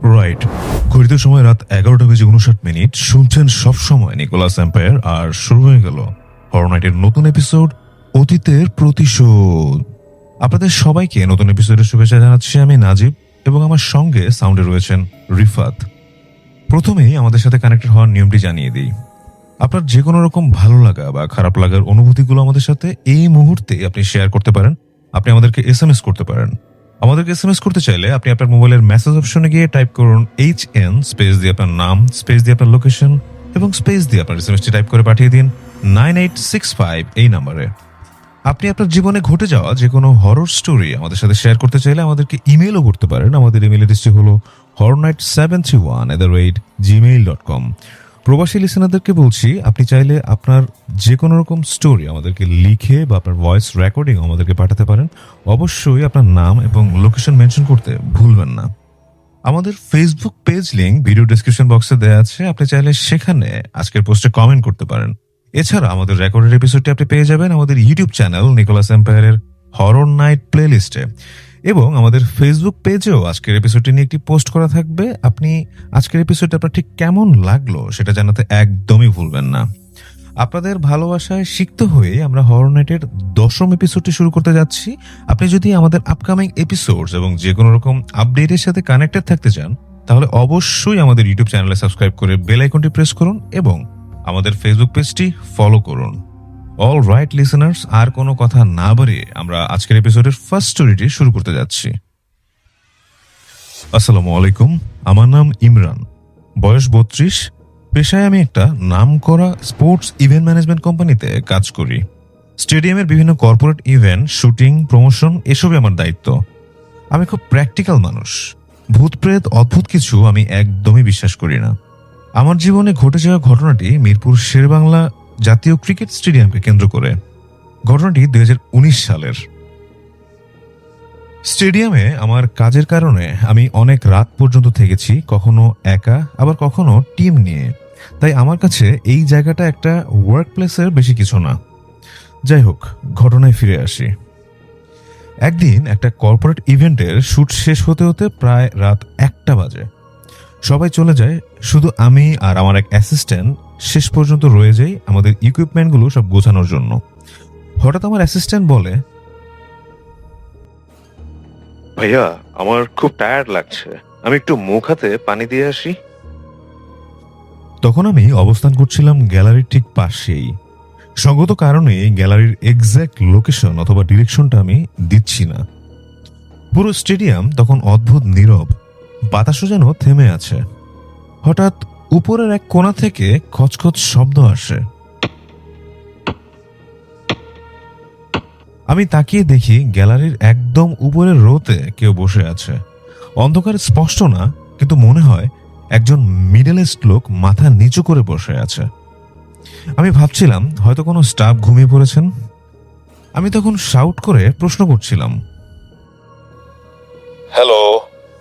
Right. ঘড়িতে সময় রাত 11:59 শুনছেন সব সময় নিকোলাস এম্পায়ার, আর শুরু হয়ে গেল হরর নাইটের নতুন এপিসোড, অতীতের প্রতিশোধ। আপনাদের সবাইকে নতুন এপিসোডের শুভেচ্ছা জানাচ্ছি। আমি নাজিব এবং আমার সঙ্গে সাউন্ডে রয়েছেন রিফাত। প্রথমেই আমাদের সাথে কানেক্টেড হওয়ার নিয়মটি জানিয়ে দিই। আপনার যে কোনো রকম ভালো লাগা বা খারাপ লাগার অনুভূতিগুলো আমাদের সাথে এই মুহূর্তে আপনি শেয়ার করতে পারেন। আপনি আমাদেরকে এসএমএস করতে পারেন। আমাদেরকে এসএমএস করতে চাইলে আপনি আপনার মোবাইলের মেসেজ অপশনে গিয়ে টাইপ করুন HN স্পেস দিয়ে আপনার নাম, স্পেস দিয়ে আপনার লোকেশন এবং স্পেস দিয়ে আপনার এসএমএসটি টাইপ করে পাঠিয়ে দিন 9865 এই নাম্বারে। আপনি আপনার জীবনে ঘটে যাওয়া যে কোনো হরর স্টোরি আমাদের সাথে শেয়ার করতে চাইলে আমাদেরকে ইমেলও করতে পারেন। আমাদের ইমেল অ্যাড্রেসটি হলো horrornight731@gmail.com। প্রবাসী লিসেনারদেরকে বলছি, আপনি চাইলে আপনার যে কোনো রকম স্টোরি আমাদেরকে লিখে বা আপনার ভয়েস রেকর্ডিং আমাদেরকে পাঠাতে পারেন। অবশ্যই আপনার নাম এবং লোকেশন মেনশন করতে ভুলবেন না। আমাদের Facebook page link video description বক্সে দেওয়া আছে, আপনি চাইলে সেখানে আজকের পোস্টে কমেন্ট করতে পারেন। এছাড়া আমাদের রেকর্ডেড এপিসোডটি আপনি পেয়ে যাবেন আমাদের ইউটিউব চ্যানেল নিকোলাস এম্পায়ারের হরর নাইট প্লেলিস্টে, এবং আমাদের ফেসবুক পেজেও আজকের এপিসোডটি নিয়ে একটি পোস্ট করা থাকবে। আপনি আজকের এপিসোডটা আপনার ঠিক কেমন লাগলো সেটা জানাতে একদমই ভুলবেন না। আপনাদের ভালোবাসায় সিক্ত হয়ে আমরা হরর নাইটের 10ম এপিসোডটি শুরু করতে যাচ্ছি। আপনি যদি আমাদের আপকামিং এপিসোডস এবং যে কোনো রকম আপডেটের সাথে কানেক্টেড থাকতে চান, তাহলে অবশ্যই আমাদের ইউটিউব চ্যানেলে সাবস্ক্রাইব করে বেল আইকনটি প্রেস করুন এবং আমাদের ফেসবুক পেজটি ফলো করুন। অল রাইট লিসেনার্স, আর কোনো কথা না বাড়িয়ে আমরা আজকের এপিসোডের ফার্স্ট স্টোরিটি শুরু করতে যাচ্ছি। আসসালামু আলাইকুম, আমার নাম ইমরান, বয়স 32। পেশায় আমি একটা নামকরা স্পোর্টস ইভেন্ট ম্যানেজমেন্ট কোম্পানিতে কাজ করি। স্টেডিয়ামের বিভিন্ন কর্পোরেট ইভেন্ট, শুটিং, প্রমোশন এসবই আমার দায়িত্ব। আমি খুব প্র্যাকটিক্যাল মানুষ। ভূত প্রেত অদ্ভুত কিছু আমি একদমই বিশ্বাস করি না। আমার জীবনে ঘটে যাওয়া ঘটনাটি মিরপুর শেরেবাংলা জাতীয় ক্রিকেট স্টেডিয়ামকে কেন্দ্র করে। ঘটনাটি 2019 সালের। স্টেডিয়ামে আমার কাজের কারণে আমি অনেক রাত পর্যন্ত থেকেছি, কখনো একা আবার কখনো টিম নিয়ে। তাই আমার কাছে এই জায়গাটা একটা ওয়ার্ক প্লেসের বেশি কিছু না। যাই হোক, ঘটনায় ফিরে আসি। একদিন একটা কর্পোরেট ইভেন্টের শুট শেষ হতে হতে প্রায় রাত 1টা বাজে। সবাই চলে যায়, শুধু আমি আর আমার এক অ্যাসিস্ট্যান্ট শেষ পর্যন্ত রয়ে যাই আমাদের ইকুইপমেন্টগুলো সব গোছানোর জন্য। হঠাৎ আমার অ্যাসিস্ট্যান্ট বলে, ভাইয়া, আমার খুব টায়ার্ড লাগছে, আমি একটু মুখ হাতে পানি দিয়ে আসি। তখন আমি অবস্থান করছিলাম গ্যালারির ঠিক পাশেই। সঙ্গত কারণে গ্যালারির এক্স্যাক্ট লোকেশন অথবা ডিরেকশনটা আমি দিচ্ছি না। পুরো স্টেডিয়াম তখন অদ্ভুত নীরব, বাতাসও যেন থেমে আছে। হঠাৎ উপরের এক কোণা থেকে খচখচ শব্দ আসে। আমি তাকিয়ে দেখি গ্যালারির একদম উপরের রোতে কেউ বসে আছে। অন্ধকারে স্পষ্ট না, কিন্তু মনে হয় একজন মিডল এজড লোক মাথা নিচু করে বসে আছে। আমি ভাবছিলাম হয়তো কোনো স্টাফ ঘুমিয়ে পড়েছেন। আমি তখন শাউট করে প্রশ্ন করছিলাম, হ্যালো,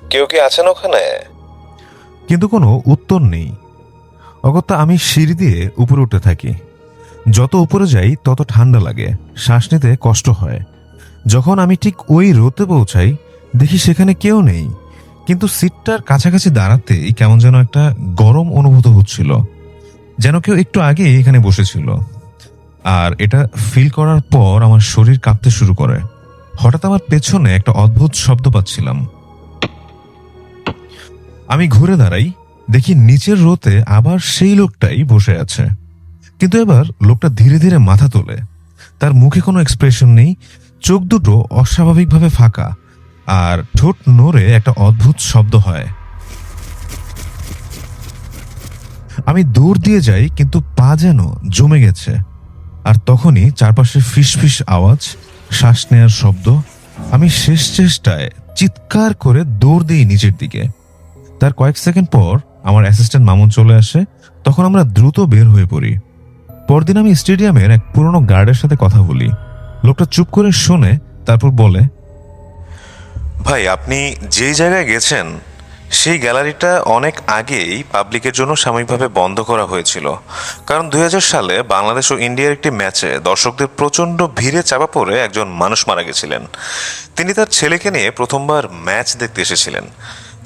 কেউ কি আছেন ওখানে? কিন্তু কোনো উত্তর নেই। অগত্যা আমি সিঁড়ি দিয়ে উপরে উঠতে থাকি। যত উপরে যাই তত ঠান্ডা লাগে, শ্বাস নিতে কষ্ট হয়। যখন আমি ঠিক ওই রোতে পৌঁছাই, দেখি সেখানে কেউ নেই, কিন্তু সিটটার কাছাকাছি দাঁড়াতেই কেমন যেন একটা গরম অনুভূত হচ্ছিল, যেন কেউ একটু আগে এখানে বসেছিল। আর এটা ফিল করার পর আমার শরীর কাঁপতে শুরু করে। হঠাৎ আমার পেছনে একটা অদ্ভুত শব্দ পাচ্ছিলাম। আমি ঘুরে দাঁড়াই, দেখি নিচের রোতে আবার সেই লোকটাই বসে আছে, কিন্তু এবার লোকটা ধীরে ধীরে মাথা তোলে। তার মুখে কোনো এক্সপ্রেশন নেই, চোখ দুটো অস্বাভাবিকভাবে ফাঁকা, আর ঠোঁট নড়ে একটা অদ্ভুত শব্দ হয়। আমি দৌড় দিয়ে যাই, কিন্তু পা যেন জমে গেছে। আর তখনই চারপাশে ফিসফিস আওয়াজ, শ্বাস নেয়ার শব্দ। আমি শেষ চেষ্টায় চিৎকার করে দৌড় দিই নিচের দিকে। তার কয়েক সেকেন্ড পর আমার অ্যাসিস্ট্যান্ট মামুন চলে আসে। তখন আমরা দ্রুত বের হয়ে পড়ি। পরদিন আমি স্টেডিয়ামের এক পুরনো গার্ডের সাথে কথা বলি। লোকটা চুপ করে শোনে, তারপর বলে, ভাই, আপনি যেই জায়গায় গেছেন সেই গ্যালারিটা অনেক আগেই পাবলিকের জন্য সাময়িকভাবে বন্ধ করা হয়েছিল, কারণ 2000 সালে বাংলাদেশ ও ইন্ডিয়ার একটি ম্যাচে দর্শকদের প্রচণ্ড ভিড়ে চাপা পড়ে একজন মানুষ মারা গেছিলেন। তিনি তার ছেলেকে নিয়ে প্রথমবার ম্যাচ দেখতে এসেছিলেন।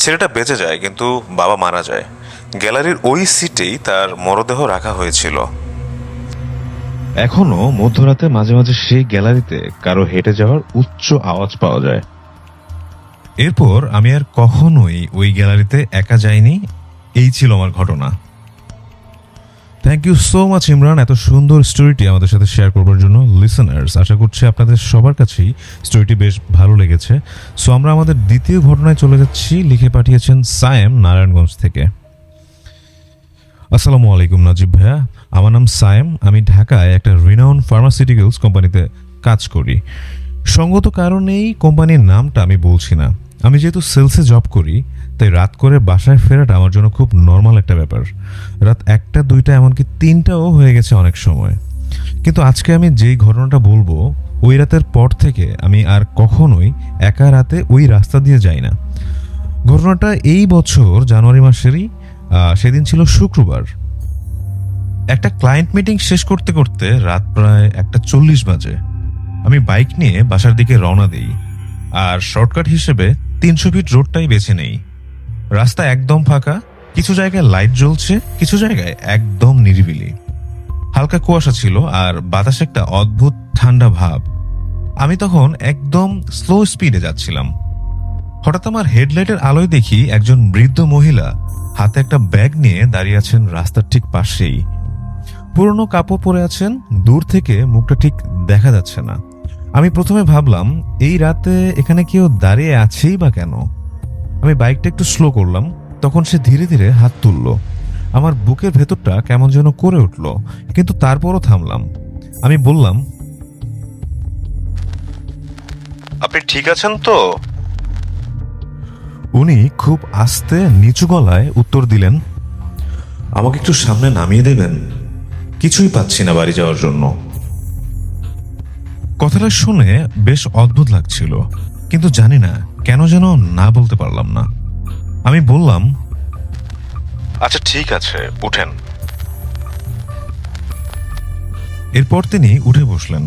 ছেলেটা বেঁচে যায়, কিন্তু বাবা মারা যায়। গ্যালারির ওই সিটেই তার মরদেহ রাখা হয়েছিল। এখনো মধ্যরাতে মাঝে মাঝে সেই গ্যালারিতে কারো হেঁটে যাওয়ার উচ্চ আওয়াজ পাওয়া যায়। এরপর আমি আর কখনোই ওই গ্যালারিতে একা যাইনি। এই ছিল আমার ঘটনা। Thank you so much Imran, এত সুন্দর স্টোরিটি আমাদের সাথে শেয়ার করবার জন্য। লিসেনার্স, আশা করছি আপনাদের সবার কাছেই স্টোরিটি বেশ ভালো লেগেছে। সো আমরা আমাদের দ্বিতীয় ঘটনায় চলে যাচ্ছি। লিখে পাঠিয়েছেন সায়েম নারায়ণগঞ্জ থেকে। আসসালামু আলাইকুম নাজিব ভাইয়া, আমার নাম সায়েম। আমি ঢাকায় একটা রিনাউন্ড ফার্মাসিউটিক্যালস কোম্পানিতে কাজ করি। সঙ্গত কারণেই কোম্পানির নামটা আমি বলছি না। আমি যেহেতু সেলসে জব করি, তাই রাত করে বাসায় ফেরাটা আমার জন্য খুব নর্মাল একটা ব্যাপার। রাত 1টা 2টা এমনকি 3টাও হয়ে গেছে অনেক সময়। কিন্তু আজকে আমি যেই ঘটনাটা বলবো, ওই রাতের পর থেকে আমি আর কখনোই একা রাতে ওই রাস্তা দিয়ে যাই না। ঘটনাটা এই বছর জানুয়ারি মাসেরই। সেদিন ছিল শুক্রবার। একটা ক্লায়েন্ট মিটিং শেষ করতে করতে রাত প্রায় 1:40 বাজে। আমি বাইক নিয়ে বাসার দিকে রওনা দিই, আর শর্টকাট হিসেবে 300 ফিট রোডটাই বেছে নেই। রাস্তা একদম ফাঁকা, কিছু জায়গায় লাইট জ্বলছে, কিছু জায়গায় একদম নিরিবিলি। হালকা কুয়াশা ছিল আর বাতাসে একটা অদ্ভুত ঠান্ডা ভাব। আমি তখন একদম স্লো স্পিডে যাচ্ছিলাম। হঠাৎ আমার হেডলাইটের আলোয় দেখি একজন বৃদ্ধ মহিলা হাতে একটা ব্যাগ নিয়ে দাঁড়িয়ে আছেন রাস্তার ঠিক পাশেই। পুরনো কাপড় পরে আছেন, দূর থেকে মুখটা ঠিক দেখা যাচ্ছে না। আমি প্রথমে ভাবলাম, এই রাতে এখানে কেউ দাঁড়িয়ে আছেই বা কেন। আমি বাইকটা একটু স্লো করলাম, তখন সে ধীরে ধীরে হাত তুলল। আমার বুকের ভেতরটা কেমন যেন করে উঠল, কিন্তু তারপরও থামলাম। আমি বললাম, আপনি ঠিক আছেন তো? উনি খুব আস্তে নিচু গলায় উত্তর দিলেন, আমাকে একটু সামনে নামিয়ে দেবেন, কিছুই পাচ্ছি না বাড়ি যাওয়ার জন্য। কথাটা শুনে বেশ অদ্ভুত লাগছিল, কিন্তু জানি না কেন যেন না বলতে পারলাম না। আমি বললাম, আচ্ছা ঠিক আছে, উঠেন। এরপর তিনি উঠে বসলেন।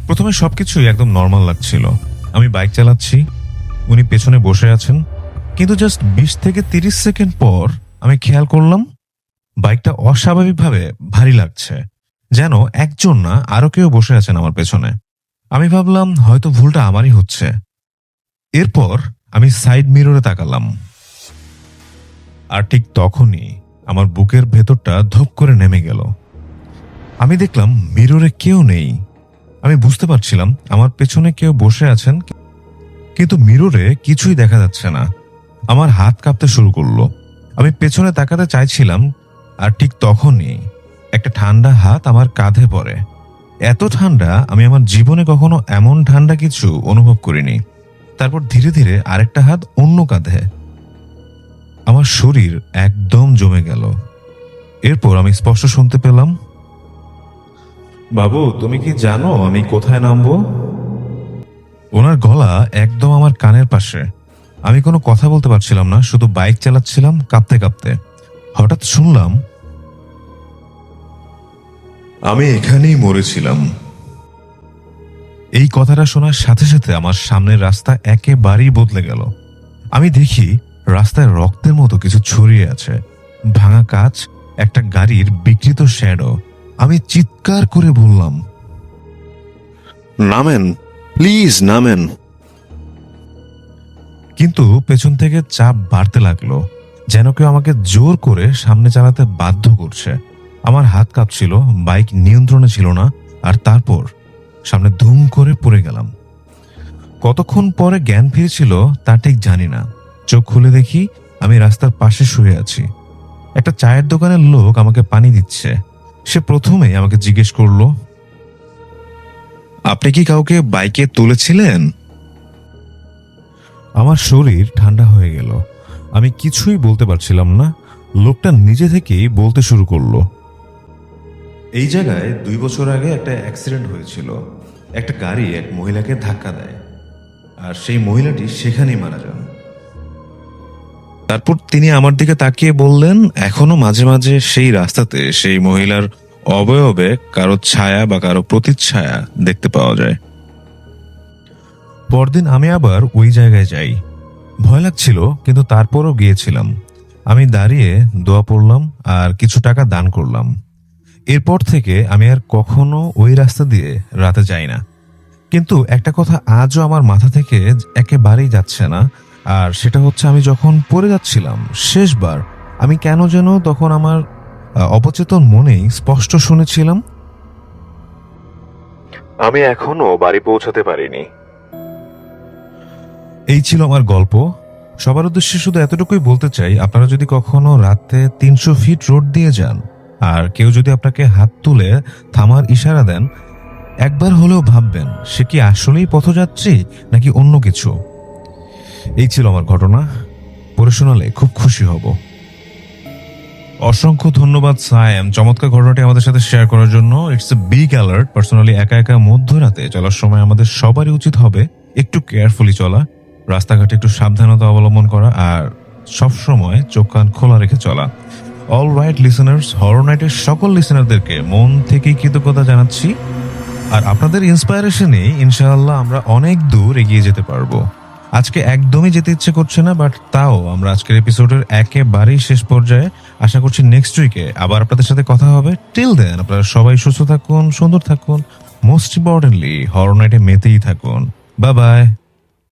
প্রথমে সবকিছুই একদম নর্মাল লাগছিল। আমি বাইক চালাচ্ছি, উনি পেছনে বসে আছেন। কিন্তু জাস্ট 20 থেকে 30 সেকেন্ড পর আমি খেয়াল করলাম বাইকটা অস্বাভাবিকভাবে ভারী লাগছে, যেন একজন না আরো কেউ বসে আছেন আমার পেছনে। আমি ভাবলাম হয়তো ভুলটা আমারই হচ্ছে। এরপর আমি সাইড মিররে তাকালাম, আর ঠিক তখনই আমার বুকের ভেতরটা ধপ করে নেমে গেল। আমি দেখলাম মিররে কেউ নেই। আমি বুঝতে পারছিলাম আমার পেছনে কেউ বসে আছেন, কিন্তু মিররে কিছুই দেখা যাচ্ছে না। আমার হাত কাঁপতে শুরু করলো। আমি পেছনে তাকাতে চাইছিলাম, আর ঠিক তখনই একটা ঠান্ডা হাত আমার কাঁধে পড়ে। এত ঠান্ডা আমি আমার জীবনে কখনো এমন ঠান্ডা কিছু অনুভব করিনি। তারপর ধীরে ধীরে আরেকটা হাত অন্য কাঁধে। আমার শরীর একদম জমে গেল। এরপর আমি স্পষ্ট শুনতে পেলাম, বাবু তুমি কি জানো আমি কোথায় নামবো? ওনার গলা একদম আমার কানের পাশে। আমি কোনো কথা বলতে পারছিলাম না, শুধু বাইক চালাচ্ছিলাম কাঁপতে কাঁপতে। হঠাৎ শুনলাম, আমি এখানেই মরেছিলাম। এই কথাটা শোনার সাথে সাথে আমার সামনের রাস্তা একেবারেই বদলে গেল। আমি দেখি রাস্তায় রক্তের মতো কিছু ছড়িয়ে আছে, ভাঙা কাঁচ, একটা গাড়ির বিকৃত শ্যাডো। আমি চিৎকার করে বললাম, নামেন, প্লিজ নামেন। কিন্তু পেছন থেকে চাপ বাড়তে লাগলো, যেন কেউ আমাকে জোর করে সামনে চালাতে বাধ্য করছে। আমার হাত কাঁপছিল, বাইক নিয়ন্ত্রণে ছিল না, আর তারপর সামনে ধুম করে পড়ে গেলাম। কতক্ষণ পরে জ্ঞান ফিরেছিল তা ঠিক জানি না। চোখ খুলে দেখি আমি রাস্তার পাশে শুয়ে আছি। একটা চায়ের দোকানের লোক আমাকে পানি দিচ্ছে। সে প্রথমেই আমাকে জিজ্ঞেস করলো, আপনি কি কাউকে বাইকে তুলেছিলেন? আমার শরীর ঠান্ডা হয়ে গেল। আমি কিছুই বলতে পারছিলাম না। লোকটা নিজে থেকেই বলতে শুরু করলো, এই জায়গায় 2 বছর আগে একটা অ্যাক্সিডেন্ট হয়েছিল। একটা গাড়ি এক মহিলাকে ধাক্কা দেয়, আর সেই মহিলাটি সেখানেই মারা যান। তারপর তিনি আমার দিকে তাকিয়ে বললেন, এখনো মাঝে মাঝে সেই রাস্তাতে সেই মহিলার অবয়বে কারো ছায়া বা কারো প্রতিচ্ছায়া দেখতে পাওয়া যায়। পরদিন আমি আবার ওই জায়গায় যাই। ভয় লাগছিল, কিন্তু তারপরও গিয়েছিলাম। আমি দাঁড়িয়ে দোয়া পড়লাম আর কিছু টাকা দান করলাম। এরপর থেকে আমি আর কখনো ওই রাস্তা দিয়ে রাতে যাই না। কিন্তু একটা কথা আজও আমার মাথা থেকে একেবারেই যাচ্ছে না, আর সেটা হচ্ছে আমি যখন পড়ে যাচ্ছিলাম শেষবার, আমি কেন যেন তখন আমার অবচেতন মনেই স্পষ্ট শুনেছিলাম, আমি এখনো বাড়ি পৌঁছাতে পারিনি। এই ছিল আমার গল্প। সবার উদ্দেশ্যে শুধু এতটুকুই বলতে চাই, আপনারা যদি কখনো রাতে 300 ফিট রোড দিয়ে যান আর কেউ যদি আপনাকে হাত তুলে থামার ইশারা দেন, একবার হলেও ভাববেন সে কি আসলেই পথযাত্রী নাকি অন্য কিছু। এই ছিল আমার ঘটনা। পড়ে শোনালে খুব খুশি হব। অসংখ্য ধন্যবাদ সায়েম, চমৎকার ঘটনাটি আমাদের সাথে শেয়ার করার জন্য। It's a big alert. Personally একা একা মধ্যরাতে চলার সময় আমাদের সবারই উচিত হবে একটু কেয়ারফুলি চলা, রাস্তাঘাটে একটু সাবধানতা অবলম্বন করা, আর সবসময় চোখ কান খোলা রেখে চলা। অল রাইট লিসেনার্স, হরর নাইটের সকল লিসেনারদেরকে মন থেকেই কৃতজ্ঞতা জানাচ্ছি। আর আপনাদের ইন্সপায়ারেশনেই ইনশাআল্লাহ আমরা অনেক দূর এগিয়ে যেতে পারবো। আজকে একদমই যেতে ইচ্ছে করছে না, বাট তাও আমরা আজকের এপিসোডের একেবারেই শেষ পর্যায়ে। আশা করছি নেক্সট উইকে আবার আপনাদের সাথে কথা হবে। টিল দেন আপনারা সবাই সুস্থ থাকুন, সুন্দর থাকুন, মোস্ট ইম্পর্টেন্টলি হরর নাইটে মেতেই থাকুন। Bye bye.